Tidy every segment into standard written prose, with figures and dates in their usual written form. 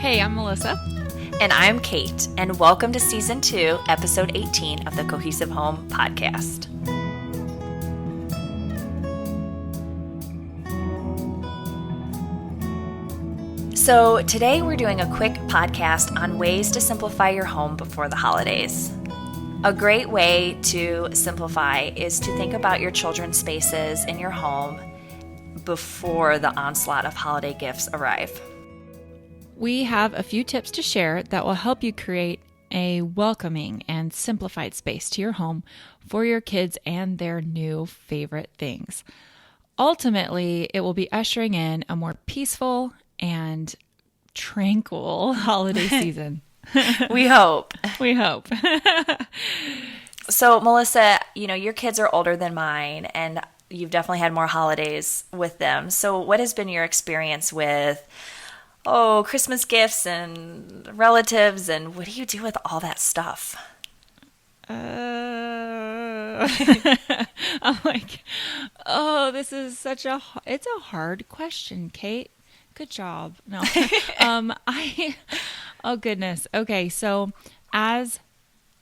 Hey, I'm Melissa. And I'm Kate, and welcome to Season 2, Episode 18 of the Cohesive Home Podcast. So today we're doing a quick podcast on ways to simplify your home before the holidays. A great way to simplify is to think about your children's spaces in your home before the onslaught of holiday gifts arrive. We have a few tips to share that will help you create a welcoming and simplified space to your home for your kids and their new favorite things. Ultimately, it will be ushering in a more peaceful and tranquil holiday season. We hope. We hope. So, Melissa, your kids are older than mine, and you've definitely had more holidays with them. So what has been your experience with, Christmas gifts and relatives, and what do you do with all that stuff? I'm like, this is it's a hard question, Kate. Good job. No. Oh goodness. Okay. So as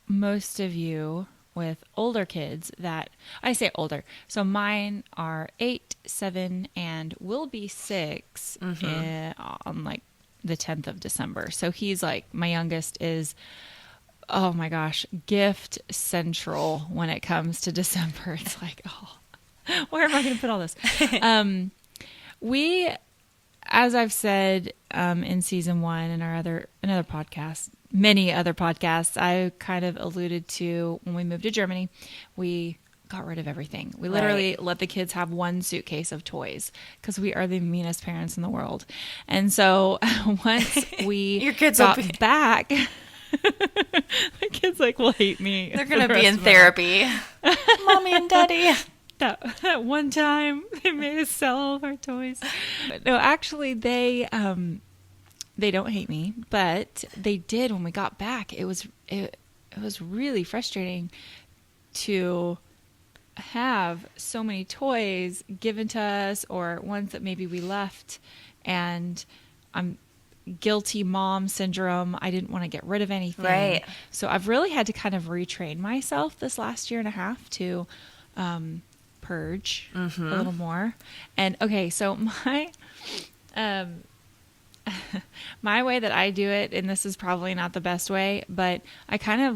most of you with older kids I say older. So mine are 8, 7, and will be 6 on like the 10th of December. So he's like, my youngest is, oh my gosh, gift central when it comes to December. It's like, where am I going to put all this? As I've said in season 1 and another podcast, many other podcasts, I kind of alluded to when we moved to Germany, we got rid of everything. We literally let the kids have one suitcase of toys because we are the meanest parents in the world. And so once we Your kids got back, the kids will hate me. They're going to be in therapy. Mommy and Daddy. That one time they made us sell all of our toys. But no, actually they don't hate me, but they did when we got back. It was really frustrating to have so many toys given to us, or ones that maybe we left, and I'm guilty mom syndrome. I didn't want to get rid of anything. Right. So I've really had to kind of retrain myself this last year and a half to purge a little more. And okay, so my way that I do it, and this is probably not the best way, but I kind of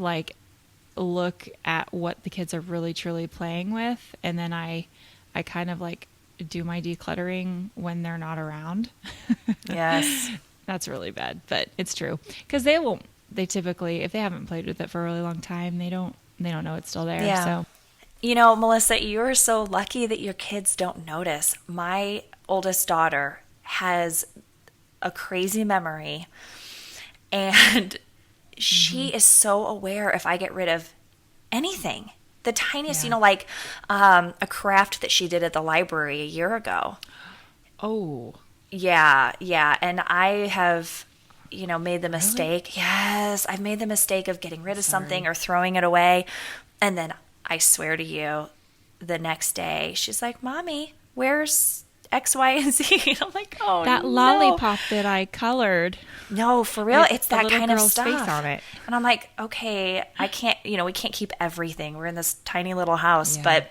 look at what the kids are really truly playing with, and then I kind of do my decluttering when they're not around. Yes. That's really bad, but it's true. Because they typically, if they haven't played with it for a really long time, they don't know it's still there. Yeah. So. Melissa, you're so lucky that your kids don't notice. My oldest daughter has a crazy memory, and she is so aware if I get rid of anything. The tiniest, a craft that she did at the library a year ago. Oh. Yeah. And I have, made the mistake. Really? Yes, I've made the mistake of getting rid of something or throwing it away. And then I swear to you, the next day, she's like, Mommy, where's X, Y, and Z? And I'm like, that lollipop that I colored. No, for real. It's that kind of girl's stuff. Face on it. And I'm like, okay, I can't, we can't keep everything. We're in this tiny little house. Yeah. But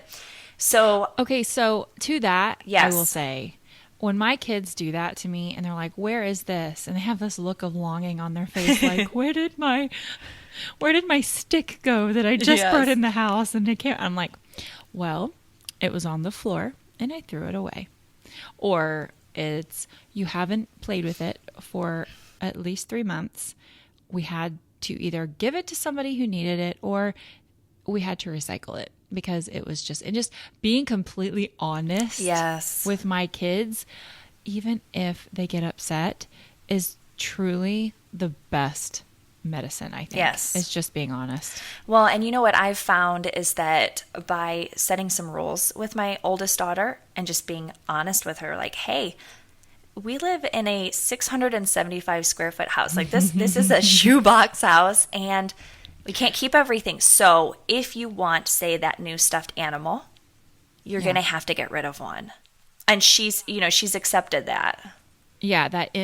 so. Okay, so to that, yes. I will say, when my kids do that to me and they're like, where is this? And they have this look of longing on their face, like, where did my stick go that I just brought in the house? And I'm like, well, it was on the floor and I threw it away. Or it's, you haven't played with it for at least 3 months. We had to either give it to somebody who needed it, or we had to recycle it, because it was just being completely honest with my kids, even if they get upset, is truly the best medicine, I think. Yes. It's just being honest. Well, and what I've found is that by setting some rules with my oldest daughter and just being honest with her, like, hey, we live in a 675 square foot house. Like this is a shoebox house, and we can't keep everything. So if you want, say, that new stuffed animal, you're going to have to get rid of one. And she's accepted that. Yeah, that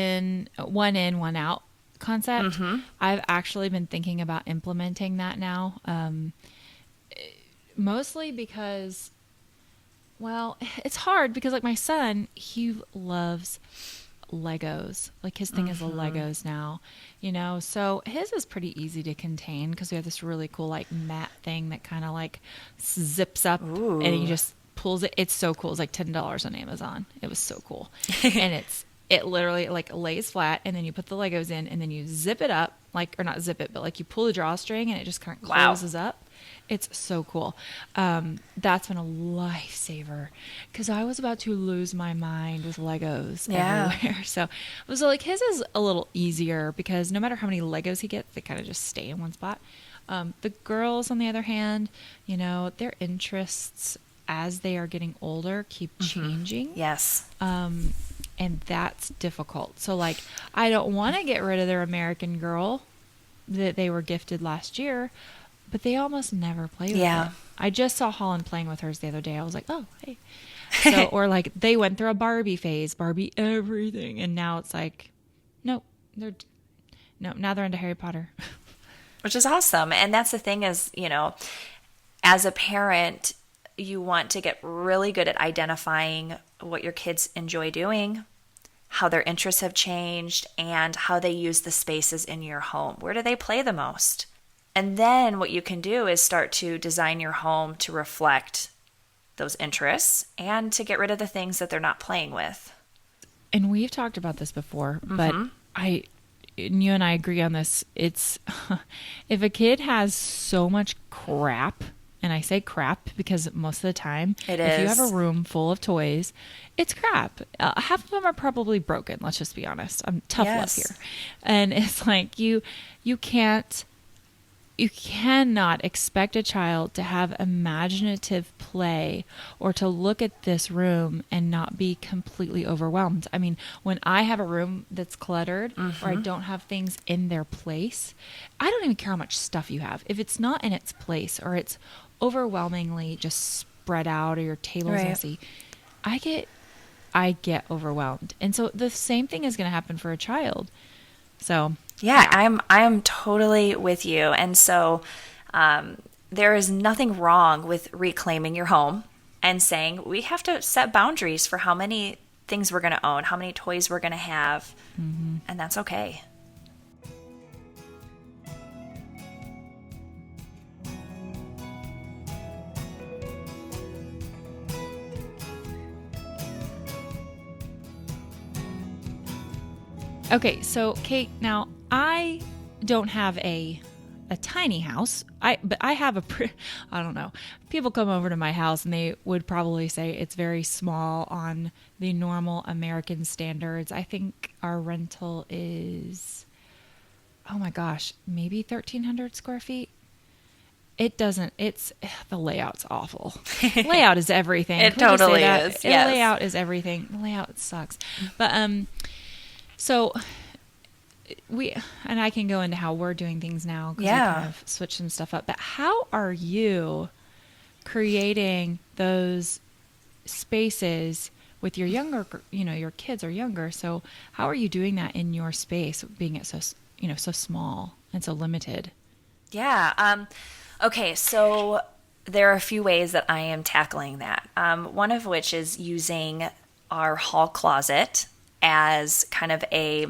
one in, one out concept. I've actually been thinking about implementing that now. Mostly because, well, it's hard because like my son, he loves Legos. Like his thing is the Legos now, so his is pretty easy to contain because we have this really cool like mat thing that kind of like zips up and he just pulls it. It's so cool. It's like $10 on Amazon. It was so cool. And it literally like lays flat and then you put the Legos in and then you zip it up, like, or not zip it, but like you pull the drawstring and it just kind of closes up. It's so cool. That's been a lifesaver because I was about to lose my mind with Legos everywhere. So like his is a little easier because no matter how many Legos he gets, they kind of just stay in one spot. The girls, on the other hand, their interests as they are getting older keep changing. Yes. And that's difficult. So like, I don't want to get rid of their American Girl that they were gifted last year, but they almost never play with it. I just saw Holland playing with hers the other day. I was like, oh, hey. So, or like they went through a Barbie phase, Barbie everything. And now it's like, nope, now they're into Harry Potter. Which is awesome. And that's the thing is, as a parent, you want to get really good at identifying what your kids enjoy doing, how their interests have changed, and how they use the spaces in your home. Where do they play the most? And then what you can do is start to design your home to reflect those interests and to get rid of the things that they're not playing with. And we've talked about this before, but you and I agree on this. It's if a kid has so much crap, and I say crap because most of the time, if you have a room full of toys, it's crap. Half of them are probably broken. Let's just be honest. I'm tough love here. And it's like you cannot expect a child to have imaginative play or to look at this room and not be completely overwhelmed. I mean, when I have a room that's cluttered or I don't have things in their place, I don't even care how much stuff you have. If it's not in its place or it's overwhelmingly just spread out or your table's messy, I get overwhelmed. And so the same thing is going to happen for a child. So yeah, I'm totally with you. And so there is nothing wrong with reclaiming your home and saying we have to set boundaries for how many things we're going to own, how many toys we're going to have, and that's okay. Okay, so Kate, now I don't have a tiny house. But I have I don't know. People come over to my house and they would probably say it's very small on the normal American standards. I think our rental is, oh my gosh, maybe 1,300 square feet. The layout's awful. Layout is everything. It totally is. Yes. Layout is everything. The layout sucks. But, so and I can go into how we're doing things now because we kind of switched some stuff up. But how are you creating those spaces with your younger, your kids are younger. So how are you doing that in your space, being it so small and so limited? Yeah. Okay. So there are a few ways that I am tackling that. One of which is using our hall closet as kind of a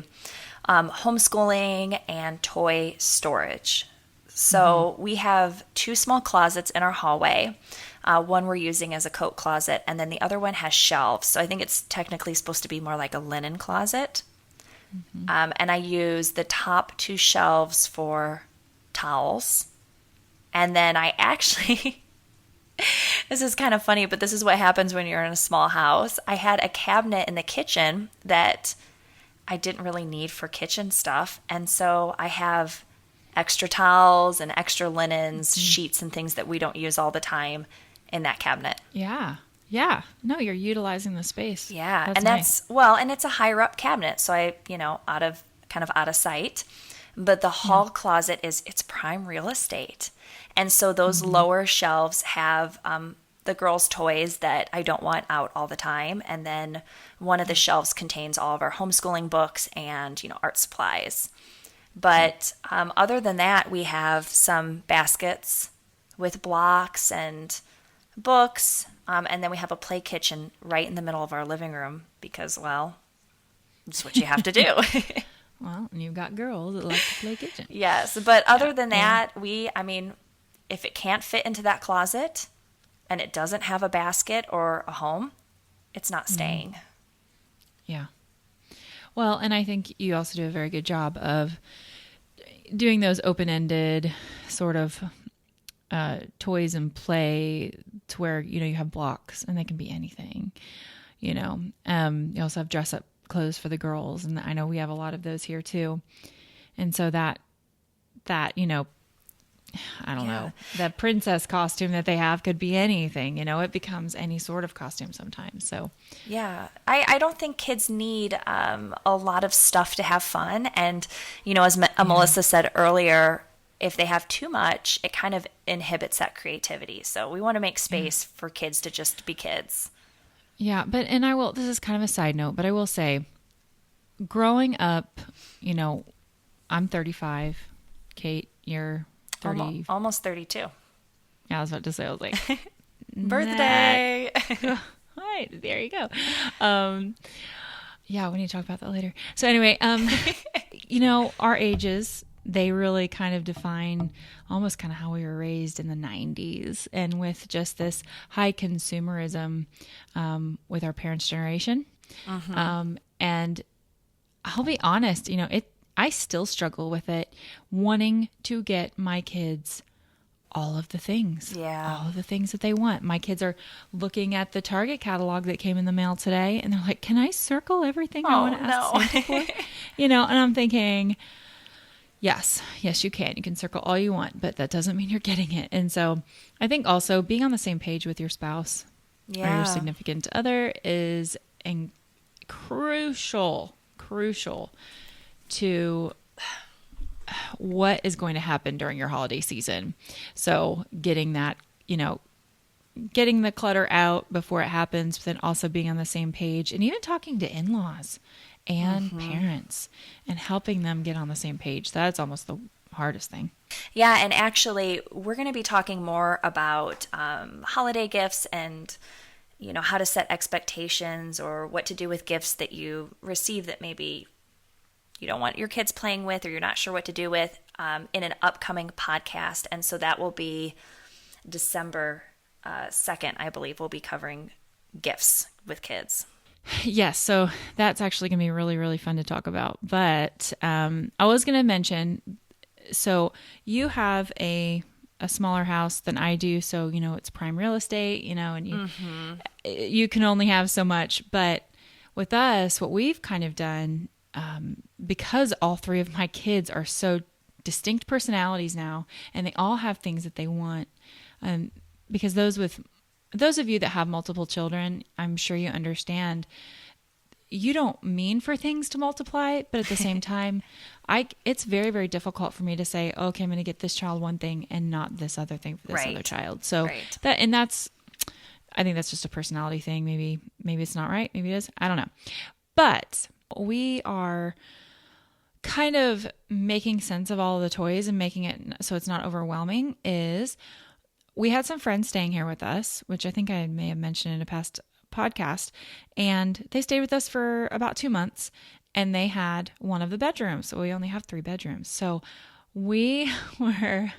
homeschooling and toy storage. So we have two small closets in our hallway. One we're using as a coat closet, and then the other one has shelves. So I think it's technically supposed to be more like a linen closet. And I use the top two shelves for towels. And then I actually... This is kind of funny, but this is what happens when you're in a small house. I had a cabinet in the kitchen that I didn't really need for kitchen stuff. And so I have extra towels and extra linens, sheets and things that we don't use all the time in that cabinet. Yeah. Yeah. No, you're utilizing the space. Yeah. That's and nice. and it's a higher up cabinet. So I, out of sight. But the hall closet it's prime real estate. And so those lower shelves have the girls' toys that I don't want out all the time. And then one of the shelves contains all of our homeschooling books and, art supplies. But other than that, we have some baskets with blocks and books. And then we have a play kitchen right in the middle of our living room because, well, it's what you have to do. Well, and you've got girls that like to play kitchen. Yes. But other than that, if it can't fit into that closet and it doesn't have a basket or a home, it's not staying. Yeah. Well, and I think you also do a very good job of doing those open-ended sort of toys and play to where, you have blocks and they can be anything, You also have dress-up clothes for the girls, and I know we have a lot of those here too. And so that I don't know, the princess costume that they have could be anything, it becomes any sort of costume sometimes. So, yeah, I don't think kids need a lot of stuff to have fun. And, as Melissa said earlier, if they have too much, it kind of inhibits that creativity. So we want to make space for kids to just be kids. Yeah. This is kind of a side note, but I will say growing up, I'm 35, Kate, you're 30. Almost 32. Yeah, I was about to say, I was like, birthday. All right, there you go. Yeah, we need to talk about that later. So anyway, our ages, they really kind of define almost kind of how we were raised in the 90s, and with just this high consumerism with our parents' generation. Mm-hmm. And I'll be honest, I still struggle with it, wanting to get my kids all of the things. Yeah. All of the things that they want. My kids are looking at the Target catalog that came in the mail today, and they're like, can I circle everything I want to ask Santa for? And I'm thinking, yes, you can. You can circle all you want, but that doesn't mean you're getting it. And so I think also being on the same page with your spouse or your significant other is crucial to what is going to happen during your holiday season. So getting that, getting the clutter out before it happens, but then also being on the same page and even talking to in-laws and parents and helping them get on the same page. That's almost the hardest thing. Yeah. And actually we're going to be talking more about holiday gifts and how to set expectations or what to do with gifts that you receive that maybe you don't want your kids playing with or you're not sure what to do with in an upcoming podcast. And so that will be December 2nd, I believe. We'll be covering gifts with kids. Yes, so that's actually going to be really, really fun to talk about. But I was going to mention, so you have a smaller house than I do, so it's prime real estate, and you can only have so much. But with us, what we've kind of done, because all three of my kids are so distinct personalities now, and they all have things that they want, because those of you that have multiple children, I'm sure you understand, you don't mean for things to multiply, but at the same time, it's very, very difficult for me to say, okay, I'm going to get this child one thing and not this other thing for this other child. So I think that's just a personality thing. Maybe it's not right. Maybe it is. I don't know. But we are kind of making sense of all of the toys and making it so it's not overwhelming. Is we had some friends staying here with us, which I think I may have mentioned in a past podcast, and they stayed with us for about 2 months, and they had one of the bedrooms. So we only have 3 bedrooms. So we were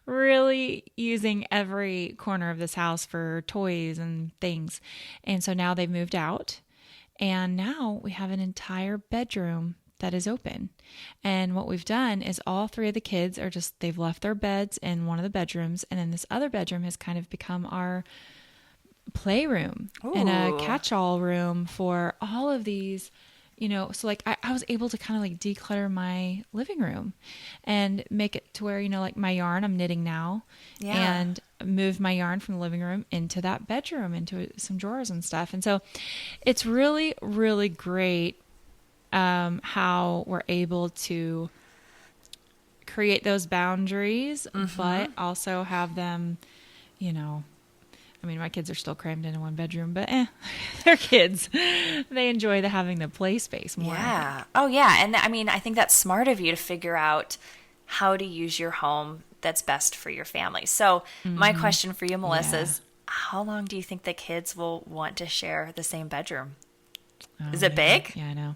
really using every corner of this house for toys and things. And so now they've moved out, and now we have an entire bedroom that is open. And what we've done is all 3 of the kids they've left their beds in one of the bedrooms, and then this other bedroom has kind of become our playroom and a catch-all room for all of these, so like I was able to kind of like declutter my living room and make it to where, like my yarn I'm knitting now, and move my yarn from the living room into that bedroom, into some drawers and stuff. And so it's really, really great how we're able to create those boundaries, but also have them, I mean, my kids are still crammed into one bedroom, but they're kids. They enjoy having the play space more. Yeah. Oh, yeah. And I mean, I think that's smart of you to figure out how to use your home that's best for your family. So my question for you, Melissa, is how long do you think the kids will want to share the same bedroom? Is it big? Yeah,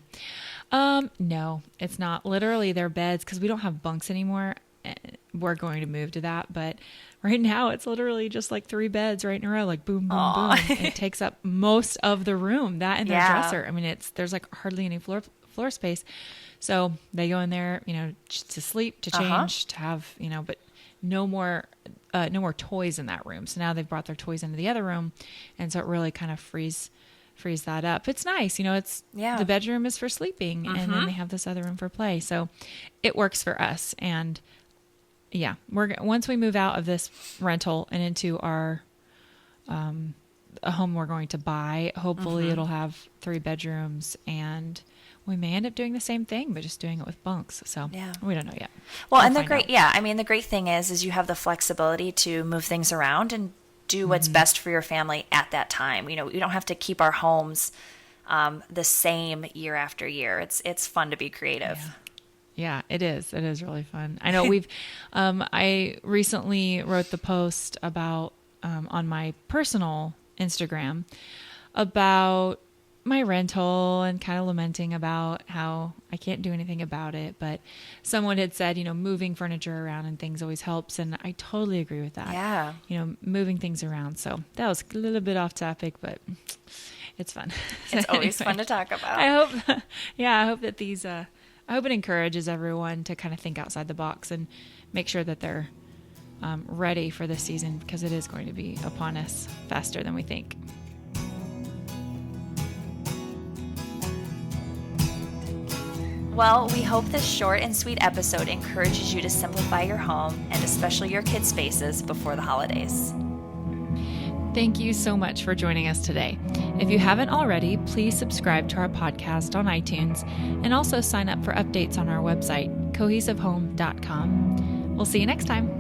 I know. No, it's not. Literally, their beds, because we don't have bunks anymore. We're going to move to that, but right now it's literally just like 3 beds right in a row, like boom, boom, boom. It takes up most of the room, that and their dresser. I mean, there's like hardly any floor space. So they go in there, to sleep, to change, to have, but no more toys in that room. So now they've brought their toys into the other room. And so it really kind of frees that up. It's nice. The bedroom is for sleeping and then they have this other room for play. So it works for us. And yeah, once we move out of this rental and into our, a home we're going to buy, hopefully it'll have 3 bedrooms, and we may end up doing the same thing, but just doing it with bunks. So we don't know yet. Well, and the great thing is you have the flexibility to move things around and do what's best for your family at that time. We don't have to keep our homes the same year after year. It's fun to be creative. Yeah, it is. It is really fun. I know I recently wrote the post about, on my personal Instagram about my rental and kind of lamenting about how I can't do anything about it. But someone had said, moving furniture around and things always helps. And I totally agree with that. Yeah. Moving things around. So that was a little bit off topic, but it's fun. It's always fun to talk about. I hope that I hope it encourages everyone to kind of think outside the box and make sure that they're ready for this season, because it is going to be upon us faster than we think. Well, we hope this short and sweet episode encourages you to simplify your home and especially your kids' spaces before the holidays. Thank you so much for joining us today. If you haven't already, please subscribe to our podcast on iTunes and also sign up for updates on our website, cohesivehome.com. We'll see you next time.